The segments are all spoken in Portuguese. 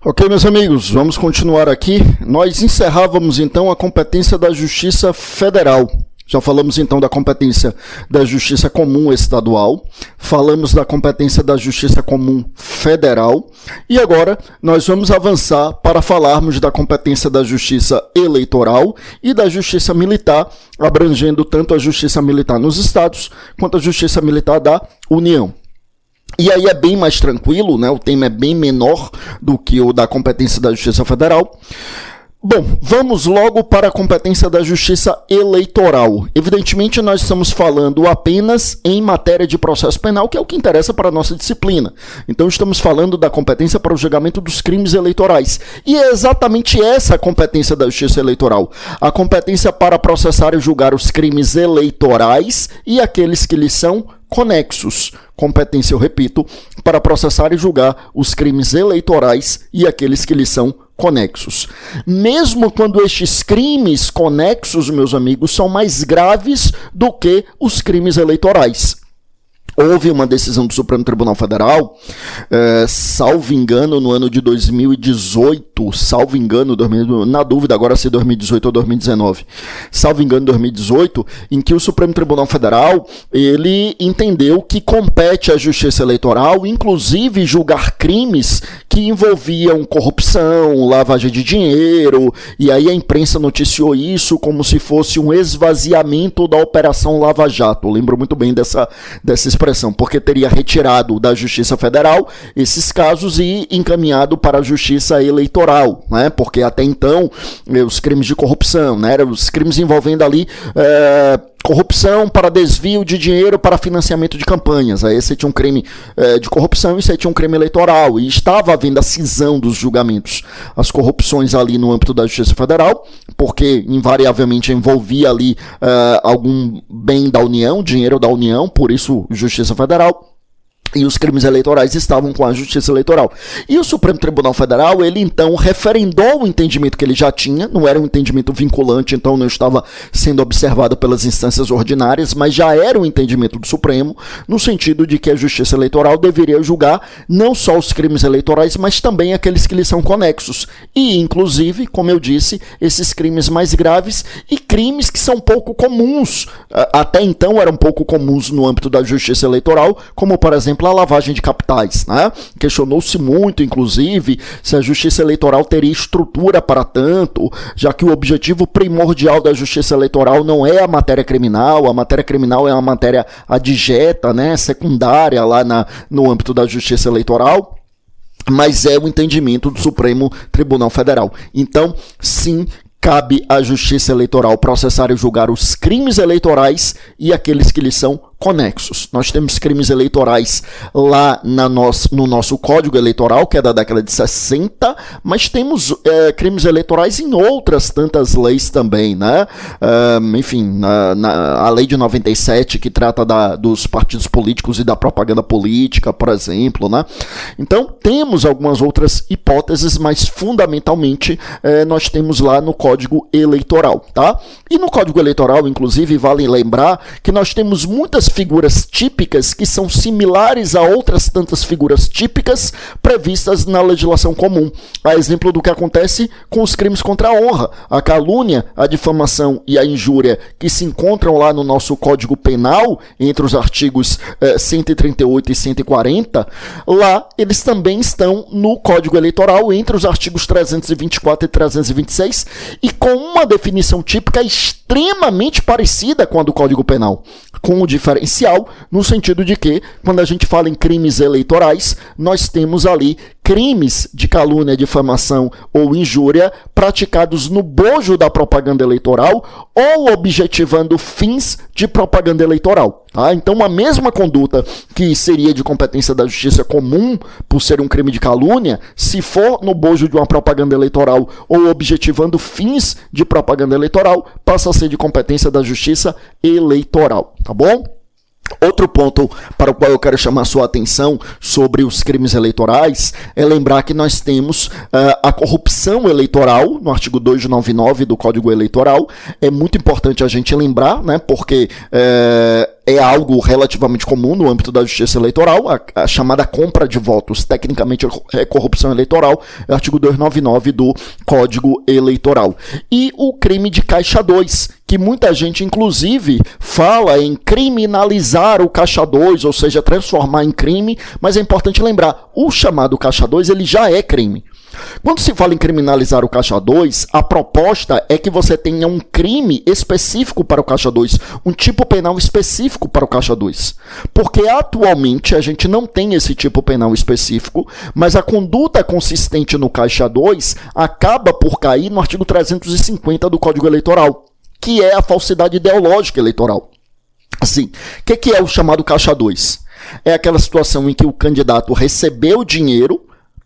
Ok, meus amigos, vamos continuar aqui. Nós encerrávamos então a competência da Justiça Federal. Já falamos então da competência da Justiça Comum Estadual, falamos da competência da Justiça Comum Federal e agora nós vamos avançar para falarmos da competência da Justiça Eleitoral e da Justiça Militar, abrangendo tanto a Justiça Militar nos estados quanto a Justiça Militar da União. E aí é bem mais tranquilo, né? O tema é bem menor do que o da competência da Justiça Federal. Bom, vamos logo para a competência da Justiça Eleitoral. Evidentemente, nós estamos falando apenas em matéria de processo penal, que é o que interessa para a nossa disciplina. Então, estamos falando da competência para o julgamento dos crimes eleitorais. E é exatamente essa a competência da Justiça Eleitoral. A competência para processar e julgar os crimes eleitorais e aqueles que lhes são conexos. Competência, eu repito, para processar e julgar os crimes eleitorais e aqueles que lhes são conexos. Mesmo quando estes crimes conexos, meus amigos, são mais graves do que os crimes eleitorais. Houve uma decisão do Supremo Tribunal Federal, salvo engano, no ano de 2018, salvo engano, na dúvida agora se 2018 ou 2019, salvo engano 2018, em que o Supremo Tribunal Federal, ele entendeu que compete à Justiça Eleitoral, inclusive julgar crimes que envolviam corrupção, lavagem de dinheiro, e aí a imprensa noticiou isso como se fosse um esvaziamento da Operação Lava Jato. Eu lembro muito bem dessa expressão, porque teria retirado da Justiça Federal esses casos e encaminhado para a Justiça Eleitoral, né? Porque até então os crimes de corrupção, né? Os crimes envolvendo ali corrupção para desvio de dinheiro para financiamento de campanhas. Aí você tinha um crime de corrupção e você tinha um crime eleitoral. E estava havendo a cisão dos julgamentos. As corrupções ali no âmbito da Justiça Federal, porque invariavelmente envolvia ali algum bem da União, dinheiro da União, por isso Justiça Federal. E os crimes eleitorais estavam com a Justiça Eleitoral. E o Supremo Tribunal Federal, ele então referendou o entendimento que ele já tinha, não era um entendimento vinculante, então não estava sendo observado pelas instâncias ordinárias, mas já era um entendimento do Supremo, no sentido de que a Justiça Eleitoral deveria julgar não só os crimes eleitorais, mas também aqueles que lhes são conexos. E, inclusive, como eu disse, esses crimes mais graves e crimes que são pouco comuns, até então eram pouco comuns no âmbito da Justiça Eleitoral, como, por exemplo, a lavagem de capitais, né? Questionou-se muito, inclusive, se a Justiça Eleitoral teria estrutura para tanto, já que o objetivo primordial da Justiça Eleitoral não é a matéria criminal é uma matéria adjeta, né? Secundária lá no âmbito da Justiça Eleitoral, mas é o entendimento do Supremo Tribunal Federal. Então, sim, cabe à Justiça Eleitoral processar e julgar os crimes eleitorais e aqueles que lhes são conexos. Nós temos crimes eleitorais lá no nosso Código Eleitoral, que é da década de 60, mas temos crimes eleitorais em outras tantas leis também, né? Enfim, a lei de 97, que trata dos partidos políticos e da propaganda política, por exemplo, né? Então, temos algumas outras hipóteses, mas fundamentalmente nós temos lá no Código Eleitoral, tá? E no Código Eleitoral, inclusive, vale lembrar que nós temos muitas figuras típicas que são similares a outras tantas figuras típicas previstas na legislação comum. A exemplo do que acontece com os crimes contra a honra, a calúnia, a difamação e a injúria, que se encontram lá no nosso Código Penal, entre os artigos 138 e 140, lá eles também estão no Código Eleitoral, entre os artigos 324 e 326, e com uma definição típica extremamente parecida com a do Código Penal, com o diferencial no sentido de que, quando a gente fala em crimes eleitorais, nós temos ali crimes de calúnia, difamação ou injúria praticados no bojo da propaganda eleitoral ou objetivando fins de propaganda eleitoral. Tá? Então, a mesma conduta que seria de competência da Justiça Comum, por ser um crime de calúnia, se for no bojo de uma propaganda eleitoral ou objetivando fins de propaganda eleitoral, passa a ser de competência da Justiça Eleitoral. Tá bom? Outro ponto para o qual eu quero chamar a sua atenção sobre os crimes eleitorais é lembrar que nós temos a corrupção eleitoral, no artigo 299 do Código Eleitoral. É muito importante a gente lembrar, né, porque é algo relativamente comum no âmbito da justiça eleitoral, a chamada compra de votos, tecnicamente é corrupção eleitoral, é o artigo 299 do Código Eleitoral. E o crime de Caixa 2, que muita gente, inclusive, fala em criminalizar o Caixa 2, ou seja, transformar em crime, mas é importante lembrar, o chamado Caixa 2, ele já é crime. Quando se fala em criminalizar o Caixa 2, a proposta é que você tenha um crime específico para o Caixa 2, um tipo penal específico para o Caixa 2. Porque atualmente a gente não tem esse tipo penal específico, mas a conduta consistente no Caixa 2 acaba por cair no artigo 350 do Código Eleitoral, que é a falsidade ideológica eleitoral. Assim, o que é o chamado Caixa 2? É aquela situação em que o candidato recebeu dinheiro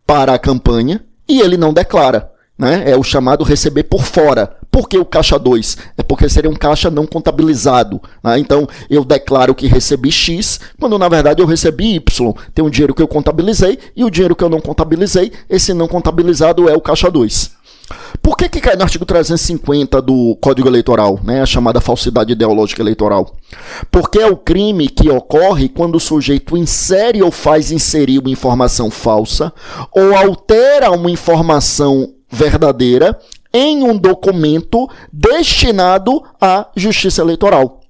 para a campanha e ele não declara, né? É o chamado receber por fora. Por que o Caixa 2? É porque seria um caixa não contabilizado, né? Então, eu declaro que recebi X, quando na verdade eu recebi Y. Tem um dinheiro que eu contabilizei e o dinheiro que eu não contabilizei, esse não contabilizado é o Caixa 2. Por que cai no artigo 350 do Código Eleitoral, né, a chamada falsidade ideológica eleitoral? Porque é o crime que ocorre quando o sujeito insere ou faz inserir uma informação falsa ou altera uma informação verdadeira em um documento destinado à justiça eleitoral.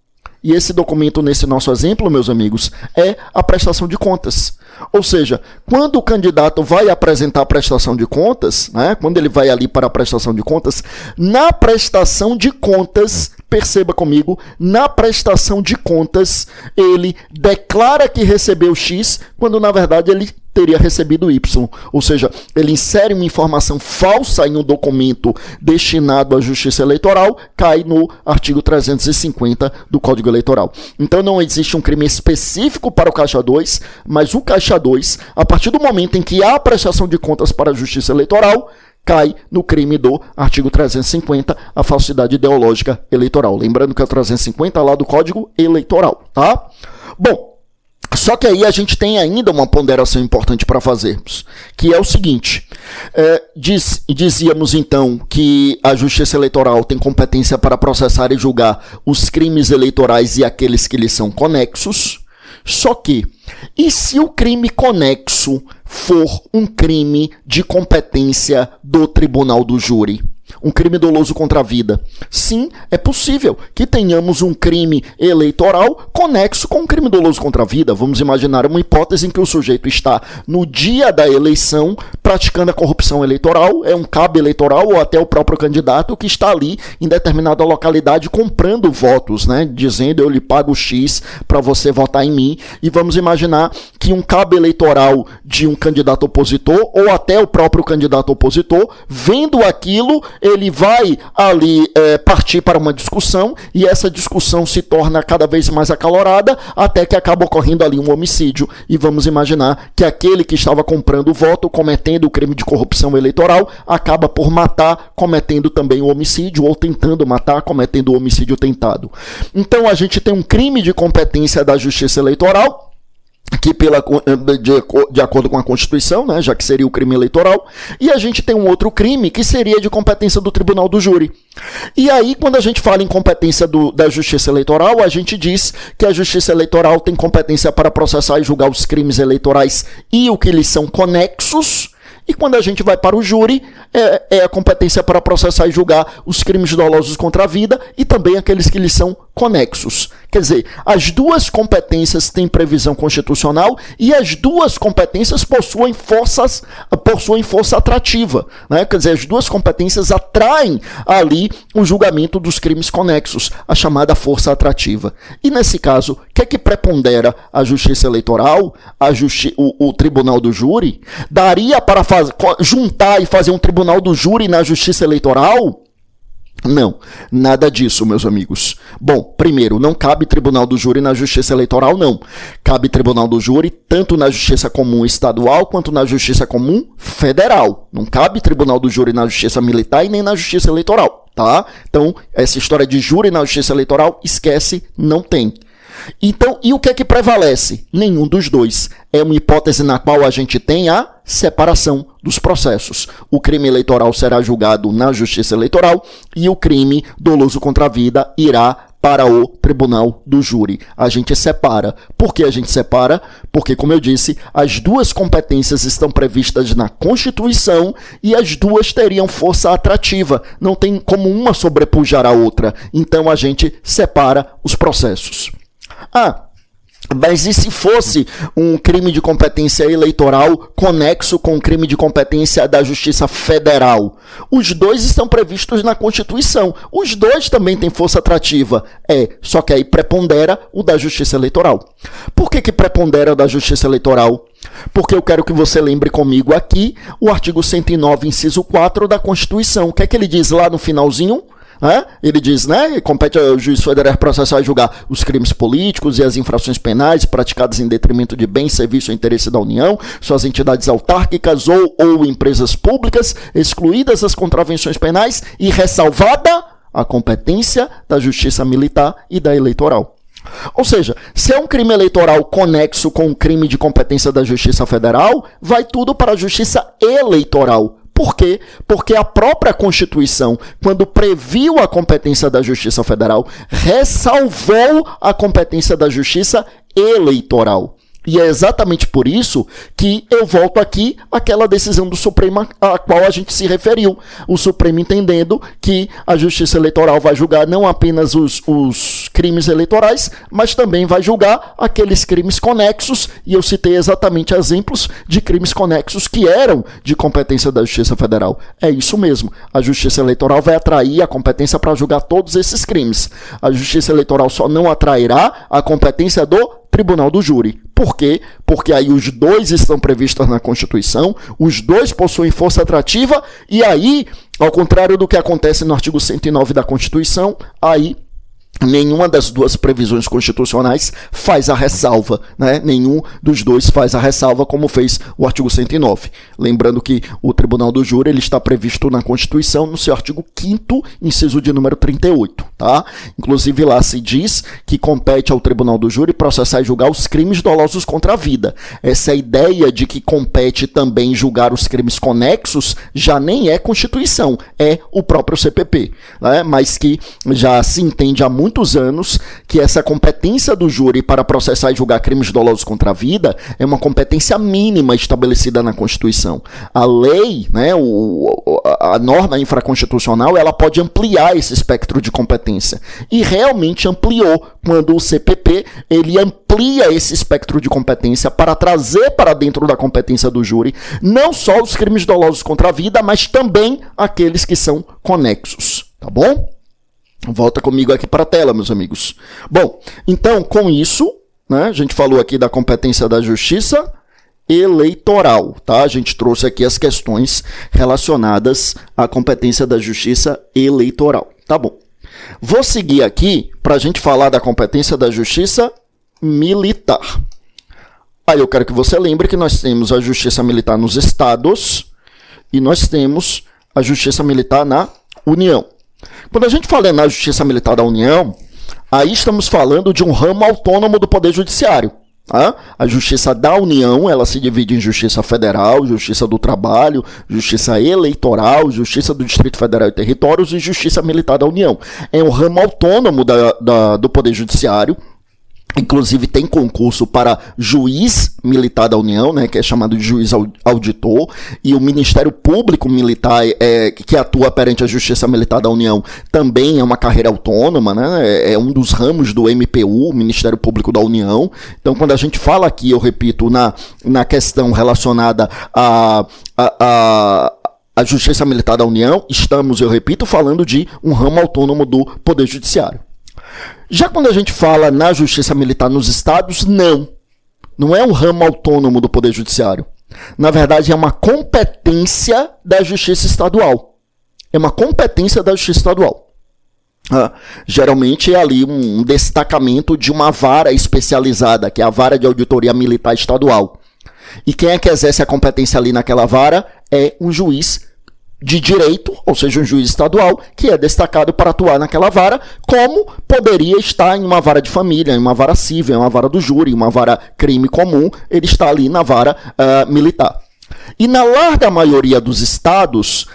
E esse documento, nesse nosso exemplo, meus amigos, é a prestação de contas. Ou seja, quando o candidato vai apresentar a prestação de contas, né, quando ele vai ali para a prestação de contas, na prestação de contas, perceba comigo, na prestação de contas, ele declara que recebeu X, quando na verdade ele teria recebido Y. Ou seja, ele insere uma informação falsa em um documento destinado à justiça eleitoral, cai no artigo 350 do Código Eleitoral. Então não existe um crime específico para o Caixa 2, mas o Caixa 2, a partir do momento em que há a prestação de contas para a justiça eleitoral, cai no crime do artigo 350, a falsidade ideológica eleitoral. Lembrando que é o 350 lá do Código Eleitoral, tá? Bom, só que aí a gente tem ainda uma ponderação importante para fazermos, que é o seguinte, dizíamos então que a Justiça Eleitoral tem competência para processar e julgar os crimes eleitorais e aqueles que lhes são conexos, só que, e se o crime conexo for um crime de competência do tribunal do júri? Um crime doloso contra a vida. Sim, é possível que tenhamos um crime eleitoral conexo com um crime doloso contra a vida. Vamos imaginar uma hipótese em que o sujeito está no dia da eleição praticando a corrupção eleitoral, é um cabo eleitoral ou até o próprio candidato que está ali em determinada localidade comprando votos, né? Dizendo eu lhe pago X para você votar em mim. E vamos imaginar que um cabo eleitoral de um candidato opositor ou até o próprio candidato opositor, vendo aquilo, ele vai ali partir para uma discussão e essa discussão se torna cada vez mais acalorada até que acaba ocorrendo ali um homicídio e vamos imaginar que aquele que estava comprando o voto, cometendo o crime de corrupção eleitoral, acaba por matar, cometendo também o homicídio ou tentando matar, cometendo o homicídio tentado. Então a gente tem um crime de competência da Justiça Eleitoral, que de acordo com a Constituição, né, já que seria o crime eleitoral, e a gente tem um outro crime que seria de competência do Tribunal do Júri. E aí, quando a gente fala em competência da Justiça Eleitoral, a gente diz que a Justiça Eleitoral tem competência para processar e julgar os crimes eleitorais e o que lhes são conexos, e quando a gente vai para o júri, é a competência para processar e julgar os crimes dolosos contra a vida e também aqueles que lhes são conexos. Quer dizer, as duas competências têm previsão constitucional e as duas competências possuem força atrativa, né? Quer dizer, as duas competências atraem ali o julgamento dos crimes conexos, a chamada força atrativa. E nesse caso, o que é que prepondera a Justiça Eleitoral, o Tribunal do Júri? Daria para juntar e fazer um Tribunal do Júri na Justiça Eleitoral? Não, nada disso, meus amigos. Bom, primeiro, não cabe Tribunal do Júri na Justiça Eleitoral, não. Cabe Tribunal do Júri tanto na Justiça Comum Estadual quanto na Justiça Comum Federal. Não cabe Tribunal do Júri na Justiça Militar e nem na Justiça Eleitoral, tá? Então, essa história de júri na Justiça Eleitoral, esquece, não tem. Então, e o que é que prevalece? Nenhum dos dois. É uma hipótese na qual a gente tem a separação dos processos. O crime eleitoral será julgado na Justiça Eleitoral e o crime doloso contra a vida irá para o tribunal do júri. A gente separa. Por que a gente separa? Porque, como eu disse, as duas competências estão previstas na Constituição e as duas teriam força atrativa. Não tem como uma sobrepujar a outra. Então a gente separa os processos. Mas e se fosse um crime de competência eleitoral conexo com um crime de competência da Justiça Federal? Os dois estão previstos na Constituição. Os dois também têm força atrativa. Só que aí prepondera o da Justiça Eleitoral. Por que prepondera o da Justiça Eleitoral? Porque eu quero que você lembre comigo aqui o artigo 109, inciso 4 da Constituição. O que é que ele diz lá no finalzinho? Ele diz, né, compete ao juiz federal processar e julgar os crimes políticos e as infrações penais praticadas em detrimento de bens, serviço ou interesse da União, suas entidades autárquicas ou empresas públicas, excluídas as contravenções penais e ressalvada a competência da Justiça Militar e da Eleitoral. Ou seja, se é um crime eleitoral conexo com um crime de competência da Justiça Federal, vai tudo para a Justiça Eleitoral. Por quê? Porque a própria Constituição, quando previu a competência da Justiça Federal, ressalvou a competência da Justiça Eleitoral. E é exatamente por isso que eu volto aqui àquela decisão do Supremo a qual a gente se referiu. O Supremo entendendo que a Justiça Eleitoral vai julgar não apenas os crimes eleitorais, mas também vai julgar aqueles crimes conexos, e eu citei exatamente exemplos de crimes conexos que eram de competência da Justiça Federal. É isso mesmo. A Justiça Eleitoral vai atrair a competência para julgar todos esses crimes. A Justiça Eleitoral só não atrairá a competência do Tribunal do Júri. Por quê? Porque aí os dois estão previstos na Constituição, os dois possuem força atrativa, e aí, ao contrário do que acontece no artigo 109 da Constituição, aí nenhuma das duas previsões constitucionais faz a ressalva, né? Nenhum dos dois faz a ressalva, como fez o artigo 109. Lembrando que o Tribunal do Júri ele está previsto na Constituição no seu artigo 5º, inciso de número 38. Tá? Inclusive lá se diz que compete ao Tribunal do Júri processar e julgar os crimes dolosos contra a vida. Essa ideia de que compete também julgar os crimes conexos já nem é Constituição, é o próprio CPP, né? Mas que já se entende há muitos anos que essa competência do júri para processar e julgar crimes dolosos contra a vida é uma competência mínima estabelecida na Constituição. A lei, né, a norma infraconstitucional, ela pode ampliar esse espectro de competência. E realmente ampliou quando o CPP ele amplia esse espectro de competência para trazer para dentro da competência do júri não só os crimes dolosos contra a vida, mas também aqueles que são conexos. Tá bom? Volta comigo aqui para a tela, meus amigos. Bom, então, com isso, né, a gente falou aqui da competência da Justiça Eleitoral, tá? A gente trouxe aqui as questões relacionadas à competência da Justiça Eleitoral. Tá bom. Vou seguir aqui para a gente falar da competência da Justiça Militar. Aí eu quero que você lembre que nós temos a Justiça Militar nos estados e nós temos a Justiça Militar na União. Quando a gente fala na Justiça Militar da União, aí estamos falando de um ramo autônomo do Poder Judiciário. Tá? A Justiça da União, ela se divide em Justiça Federal, Justiça do Trabalho, Justiça Eleitoral, Justiça do Distrito Federal e Territórios e Justiça Militar da União. É um ramo autônomo do Poder Judiciário. Inclusive tem concurso para juiz militar da União, né, que é chamado de juiz auditor, e o Ministério Público Militar, que atua perante a Justiça Militar da União, também é uma carreira autônoma, né, é um dos ramos do MPU, Ministério Público da União. Então, quando a gente fala aqui, eu repito, na questão relacionada a Justiça Militar da União, estamos, eu repito, falando de um ramo autônomo do Poder Judiciário. Já quando a gente fala na Justiça Militar nos estados, não é um ramo autônomo do Poder Judiciário. Na verdade, é uma competência da Justiça Estadual. É uma competência da Justiça Estadual. Geralmente é ali um destacamento de uma vara especializada, que é a Vara de Auditoria Militar Estadual. E quem é que exerce a competência ali naquela vara é um juiz de direito, ou seja, um juiz estadual, que é destacado para atuar naquela vara, como poderia estar em uma vara de família, em uma vara civil, em uma vara do júri, em uma vara crime comum, ele está ali na vara militar. E na larga maioria dos estados,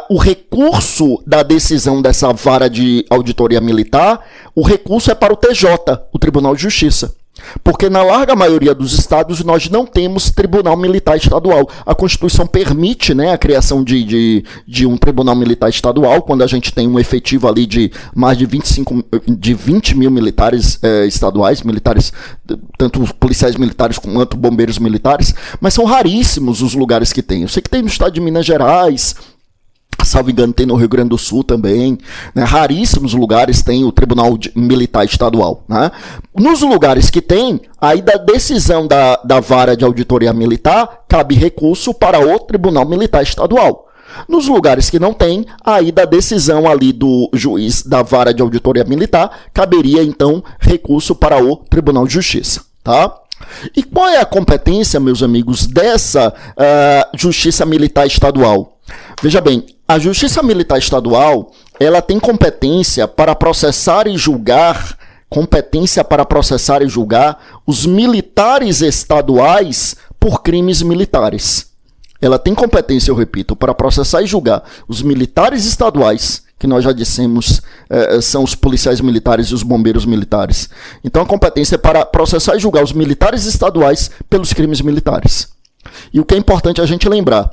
o recurso da decisão dessa vara de auditoria militar, o recurso é para o TJ, o Tribunal de Justiça. Porque na larga maioria dos estados nós não temos tribunal militar estadual. A Constituição permite, né, a criação de um tribunal militar estadual, quando a gente tem um efetivo ali de mais de 20 mil militares estaduais, militares, tanto policiais militares quanto bombeiros militares, mas são raríssimos os lugares que tem. Eu sei que tem no estado de Minas Gerais, salvo engano, tem no Rio Grande do Sul também, né? Raríssimos lugares tem o Tribunal Militar Estadual, né? Nos lugares que tem, aí da decisão da vara de auditoria militar, cabe recurso para o Tribunal Militar Estadual. Nos lugares que não tem, aí da decisão ali do juiz da vara de auditoria militar, caberia então recurso para o Tribunal de Justiça, tá? E qual é a competência, meus amigos, dessa Justiça Militar Estadual? Veja bem, a Justiça Militar Estadual, ela tem competência para processar e julgar os militares estaduais por crimes militares. Ela tem competência, eu repito, para processar e julgar os militares estaduais, que nós já dissemos são os policiais militares e os bombeiros militares. Então a competência é para processar e julgar os militares estaduais pelos crimes militares. E o que é importante a gente lembrar,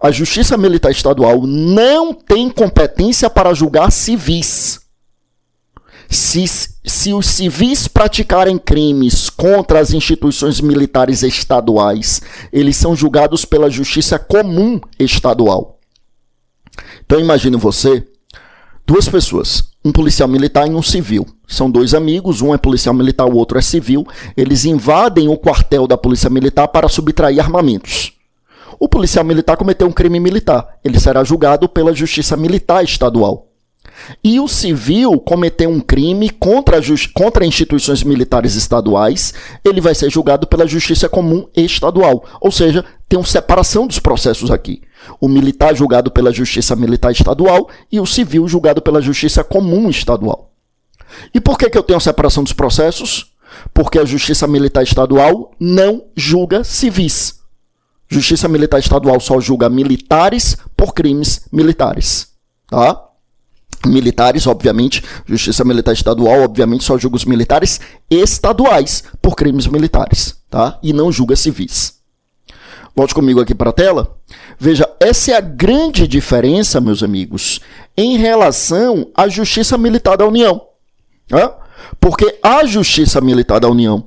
a Justiça Militar Estadual não tem competência para julgar civis. Se os civis praticarem crimes contra as instituições militares estaduais, eles são julgados pela Justiça Comum Estadual. Então imagine você, duas pessoas, um policial militar e um civil. São dois amigos, um é policial militar, o outro é civil. Eles invadem o quartel da Polícia Militar para subtrair armamentos. O policial militar cometeu um crime militar. Ele será julgado pela Justiça Militar Estadual. E o civil cometeu um crime contra instituições militares estaduais. Ele vai ser julgado pela Justiça Comum Estadual. Ou seja, tem uma separação dos processos aqui. O militar julgado pela Justiça Militar Estadual e o civil julgado pela Justiça Comum Estadual. E por que eu tenho a separação dos processos? Porque a Justiça Militar Estadual não julga civis. Justiça Militar Estadual só julga militares por crimes militares, tá? Militares, obviamente, Justiça Militar Estadual, obviamente, só julga os militares estaduais por crimes militares, tá? E não julga civis. Volte comigo aqui para a tela. Veja, essa é a grande diferença, meus amigos, em relação à Justiça Militar da União, tá? Porque a Justiça Militar da União,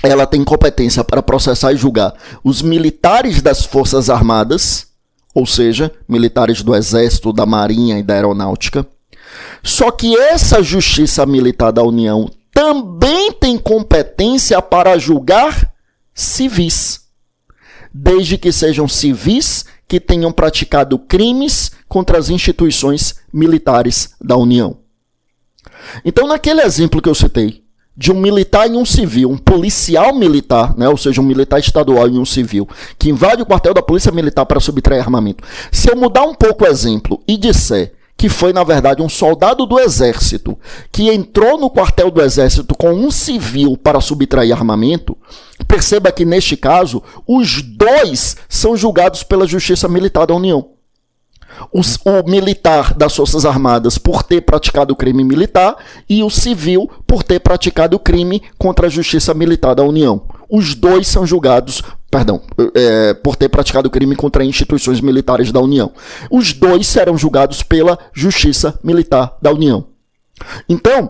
ela tem competência para processar e julgar os militares das Forças Armadas, ou seja, militares do Exército, da Marinha e da Aeronáutica. Só que essa Justiça Militar da União também tem competência para julgar civis, desde que sejam civis que tenham praticado crimes contra as instituições militares da União. Então, naquele exemplo que eu citei, de um militar e um civil, um policial militar, né, ou seja, um militar estadual e um civil, que invade o quartel da Polícia Militar para subtrair armamento. Se eu mudar um pouco o exemplo e disser que foi, na verdade, um soldado do Exército que entrou no quartel do Exército com um civil para subtrair armamento, perceba que, neste caso, os dois são julgados pela Justiça Militar da União. O militar das Forças Armadas por ter praticado o crime militar e o civil por ter praticado o crime contra a Justiça Militar da União. Os dois são julgados, por ter praticado o crime contra instituições militares da União. Os dois serão julgados pela Justiça Militar da União. Então,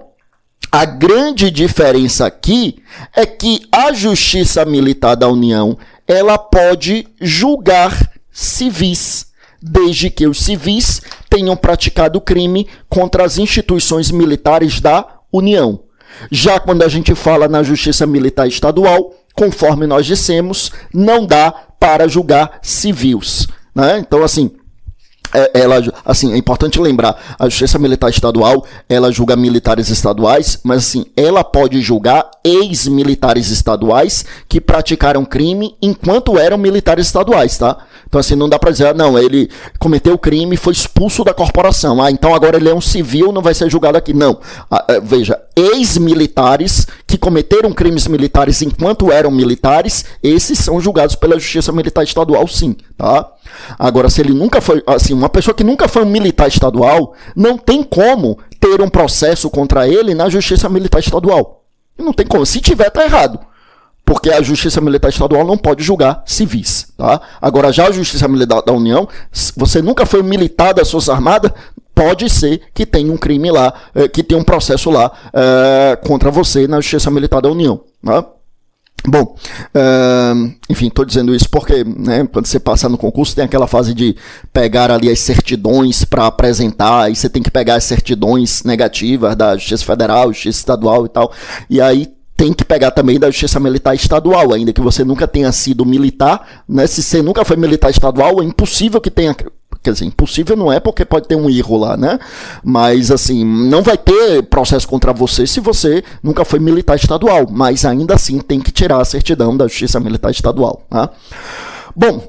a grande diferença aqui é que a Justiça Militar da União, ela pode julgar civis, desde que os civis tenham praticado crime contra as instituições militares da União. Já quando a gente fala na Justiça Militar Estadual, conforme nós dissemos, não dá para julgar civis, né? Então, assim, ela, assim, é importante lembrar, a Justiça Militar Estadual, ela julga militares estaduais, mas assim, ela pode julgar ex-militares estaduais que praticaram crime enquanto eram militares estaduais, tá? Então assim, não dá pra dizer, não, ele cometeu crime e foi expulso da corporação, então agora ele é um civil, não vai ser julgado aqui. Não, veja, ex-militares que cometeram crimes militares enquanto eram militares, esses são julgados pela Justiça Militar Estadual, sim, tá? Agora, se ele nunca foi, assim, uma pessoa que nunca foi um militar estadual, não tem como ter um processo contra ele na Justiça Militar Estadual. Não tem como. Se tiver, tá errado. Porque a Justiça Militar Estadual não pode julgar civis, tá? Agora, já a Justiça Militar da União, você nunca foi um militar das Forças Armadas, pode ser que tenha um crime lá, que tenha um processo lá contra você na Justiça Militar da União, tá? Bom, enfim, estou dizendo isso porque, né, quando você passa no concurso tem aquela fase de pegar ali as certidões para apresentar, e você tem que pegar as certidões negativas da Justiça Federal, Justiça Estadual e tal, e aí tem que pegar também da Justiça Militar Estadual, ainda que você nunca tenha sido militar, né, se você nunca foi militar estadual, é impossível que tenha... Quer dizer, impossível não é porque pode ter um erro lá, né? Mas, assim, não vai ter processo contra você se você nunca foi militar estadual. Mas, ainda assim, tem que tirar a certidão da Justiça Militar Estadual, tá? Bom,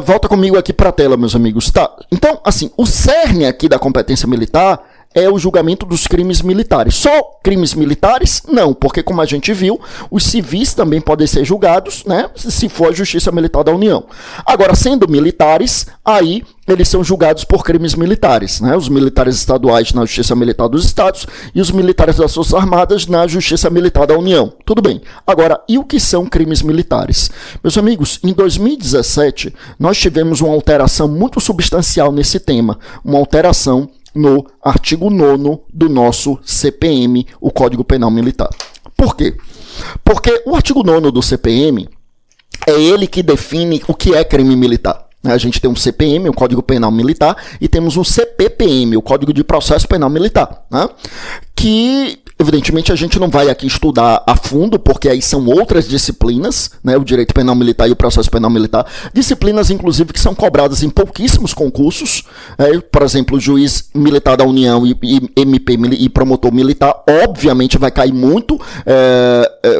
volta comigo aqui para a tela, meus amigos. Tá, então, assim, o cerne aqui da competência militar é o julgamento dos crimes militares. Só crimes militares? Não, porque como a gente viu, os civis também podem ser julgados, né, se for a Justiça Militar da União. Agora, sendo militares, aí eles são julgados por crimes militares, né, os militares estaduais na Justiça Militar dos Estados e os militares das Forças Armadas na Justiça Militar da União. Tudo bem. Agora, e o que são crimes militares? Meus amigos, em 2017, nós tivemos uma alteração muito substancial nesse tema, uma alteração no artigo 9º do nosso CPM, o Código Penal Militar. Por quê? Porque o artigo 9º do CPM é ele que define o que é crime militar. A gente tem um CPM, o Código Penal Militar, e temos um CPPM, o Código de Processo Penal Militar, né? Que, evidentemente, a gente não vai aqui estudar a fundo, porque aí são outras disciplinas, né? O Direito Penal Militar e o Processo Penal Militar, disciplinas, inclusive, que são cobradas em pouquíssimos concursos, por exemplo, o juiz militar da União e MP e promotor militar, obviamente vai cair muito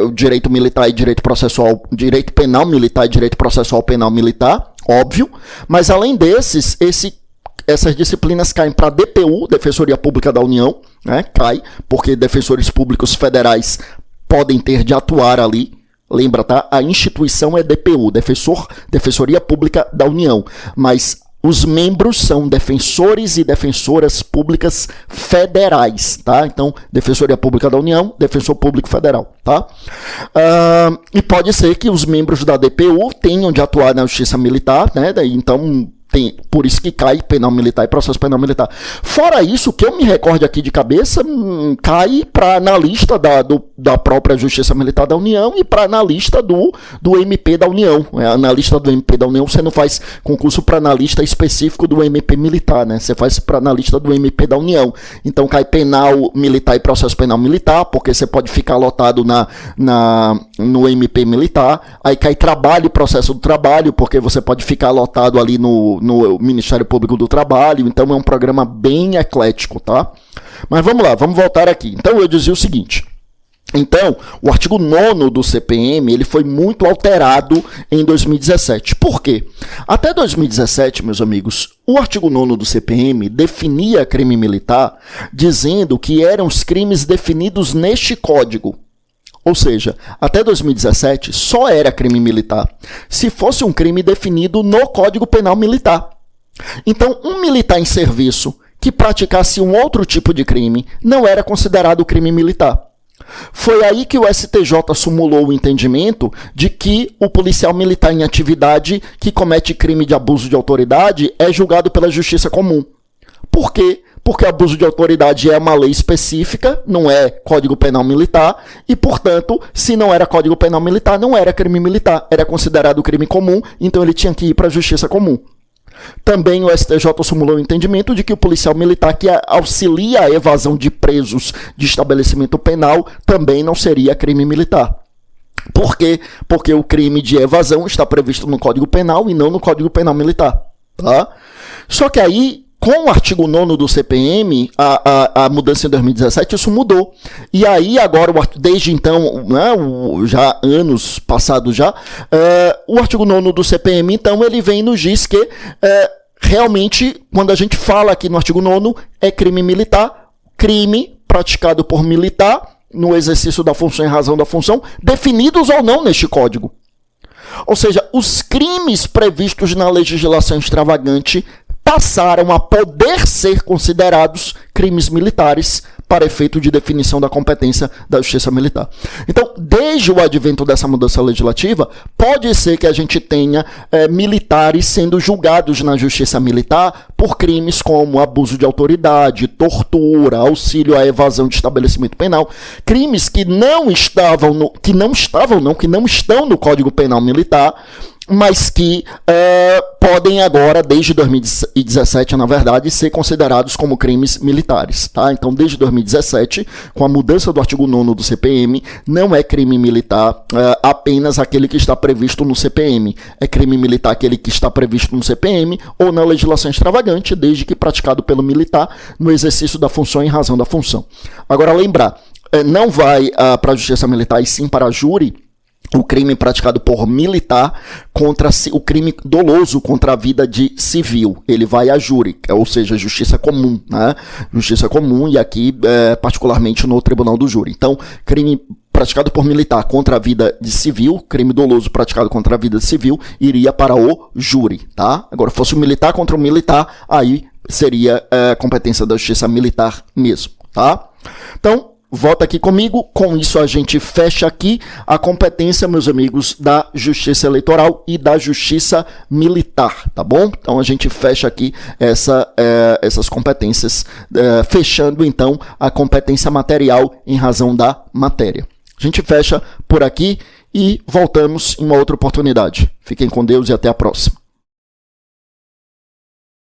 o direito militar e direito processual, direito penal militar e direito processual penal militar, óbvio, mas além desses, essas disciplinas caem para a DPU, Defensoria Pública da União, né? Cai, porque defensores públicos federais podem ter de atuar ali. Lembra, tá? A instituição é DPU, Defensoria Pública da União, mas os membros são defensores e defensoras públicas federais, tá? Então, Defensoria Pública da União, Defensor Público Federal, tá? E pode ser que os membros da DPU tenham de atuar na Justiça Militar, né? Então, por isso que cai penal militar e processo penal militar. Fora isso, o que eu me recordo aqui de cabeça, cai para analista da própria Justiça Militar da União e para analista do MP da União. Analista do MP da União, você não faz concurso para analista específico do MP militar, né? Você faz para analista do MP da União. Então cai penal militar e processo penal militar, porque você pode ficar lotado no MP militar. Aí cai trabalho e processo do trabalho, porque você pode ficar lotado ali no Ministério Público do Trabalho. Então é um programa bem eclético, tá? Mas vamos lá, vamos voltar aqui. Então eu dizia o seguinte: então, o artigo 9º do CPM, ele foi muito alterado em 2017. Por quê? Até 2017, meus amigos, o artigo 9º do CPM definia crime militar dizendo que eram os crimes definidos neste código. Ou seja, até 2017 só era crime militar se fosse um crime definido no Código Penal Militar. Então, um militar em serviço que praticasse um outro tipo de crime não era considerado crime militar. Foi aí que o STJ sumulou o entendimento de que o policial militar em atividade que comete crime de abuso de autoridade é julgado pela justiça comum. Por quê? Porque abuso de autoridade é uma lei específica, não é Código Penal Militar, e, portanto, se não era Código Penal Militar, não era crime militar, era considerado crime comum, então ele tinha que ir para a justiça comum. Também o STJ sumulou o entendimento de que o policial militar que auxilia a evasão de presos de estabelecimento penal também não seria crime militar. Por quê? Porque o crime de evasão está previsto no Código Penal e não no Código Penal Militar, tá? Só que aí, com o artigo 9º do CPM, a mudança em 2017, isso mudou. E aí, agora, desde então, né, já anos passados já, o artigo 9º do CPM, então, ele vem e nos diz que realmente, quando a gente fala aqui no artigo 9º, é crime militar, crime praticado por militar, no exercício da função em razão da função, definidos ou não neste Código. Ou seja, os crimes previstos na legislação extravagante passaram a poder ser considerados crimes militares para efeito de definição da competência da justiça militar. Então, desde o advento dessa mudança legislativa, pode ser que a gente tenha militares sendo julgados na justiça militar por crimes como abuso de autoridade, tortura, auxílio à evasão de estabelecimento penal, crimes que não estão no Código Penal Militar, mas que podem agora, desde 2017, na verdade, ser considerados como crimes militares. Tá? Então, desde 2017, com a mudança do artigo 9º do CPM, não é crime militar apenas aquele que está previsto no CPM. É crime militar aquele que está previsto no CPM ou na legislação extravagante, desde que praticado pelo militar no exercício da função em razão da função. Agora, lembrar, não vai para a justiça militar e sim para a júri o crime praticado por militar contra o crime doloso contra a vida de civil. Ele vai à júri, ou seja, justiça comum, né? Justiça comum, e aqui particularmente no tribunal do júri. Então, crime praticado por militar contra a vida de civil, crime doloso praticado contra a vida de civil, iria para o júri, tá? Agora, fosse o militar contra o militar, aí seria competência da justiça militar mesmo, tá? Então, volta aqui comigo, com isso a gente fecha aqui a competência, meus amigos, da Justiça Eleitoral e da Justiça Militar, tá bom? Então a gente fecha aqui essas competências, fechando então a competência material em razão da matéria. A gente fecha por aqui e voltamos em uma outra oportunidade. Fiquem com Deus e até a próxima.